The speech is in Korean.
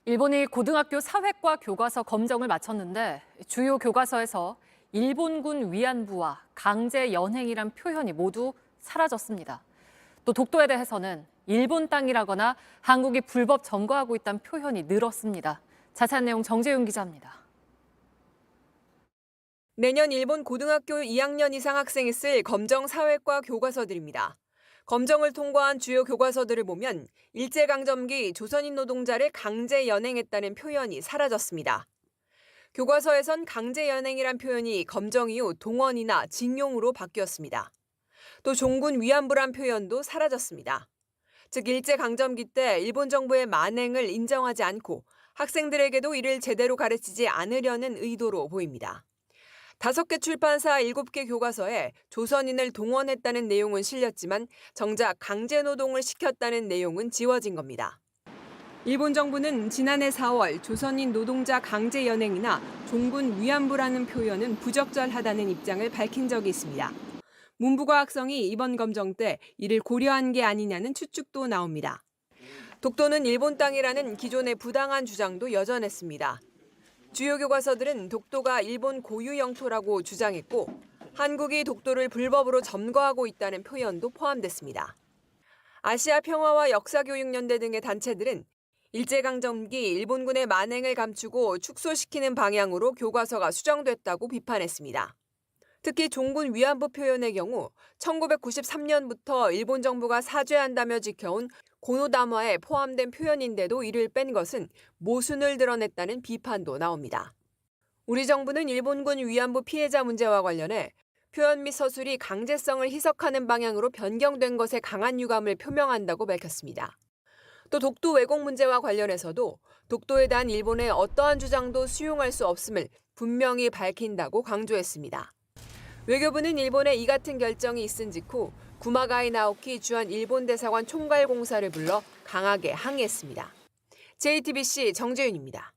일본이 고등학교 사회과 교과서 검정을 마쳤는데 주요 교과서에서 일본군 위안부와 강제 연행이란 표현이 모두 사라졌습니다. 또 독도에 대해서는 일본 땅이라거나 한국이 불법 점거하고 있다는 표현이 늘었습니다. 자세한 내용 정재윤 기자입니다. 내년 일본 고등학교 2학년 이상 학생이 쓸 검정 사회과 교과서들입니다. 검정을 통과한 주요 교과서들을 보면 일제강점기 조선인 노동자를 강제 연행했다는 표현이 사라졌습니다. 교과서에선 강제 연행이란 표현이 검정 이후 동원이나 징용으로 바뀌었습니다. 또 종군 위안부란 표현도 사라졌습니다. 즉 일제강점기 때 일본 정부의 만행을 인정하지 않고 학생들에게도 이를 제대로 가르치지 않으려는 의도로 보입니다. 5개 출판사 7개 교과서에 조선인을 동원했다는 내용은 실렸지만 정작 강제노동을 시켰다는 내용은 지워진 겁니다. 일본 정부는 지난해 4월 조선인 노동자 강제 연행이나 종군 위안부라는 표현은 부적절하다는 입장을 밝힌 적이 있습니다. 문부과학성이 이번 검정 때 이를 고려한 게 아니냐는 추측도 나옵니다. 독도는 일본 땅이라는 기존의 부당한 주장도 여전했습니다. 주요 교과서들은 독도가 일본 고유 영토라고 주장했고 한국이 독도를 불법으로 점거하고 있다는 표현도 포함됐습니다. 아시아 평화와 역사교육연대 등의 단체들은 일제강점기 일본군의 만행을 감추고 축소시키는 방향으로 교과서가 수정됐다고 비판했습니다. 특히 종군 위안부 표현의 경우 1993년부터 일본 정부가 사죄한다며 지켜온 고노담화에 포함된 표현인데도 이를 뺀 것은 모순을 드러냈다는 비판도 나옵니다. 우리 정부는 일본군 위안부 피해자 문제와 관련해 표현 및 서술이 강제성을 희석하는 방향으로 변경된 것에 강한 유감을 표명한다고 밝혔습니다. 또 독도 왜곡 문제와 관련해서도 독도에 대한 일본의 어떠한 주장도 수용할 수 없음을 분명히 밝힌다고 강조했습니다. 외교부는 일본의 이 같은 결정이 있은 직후 구마가이 나오키 주한 일본 대사관 총괄공사를 불러 강하게 항의했습니다. JTBC 정재윤입니다.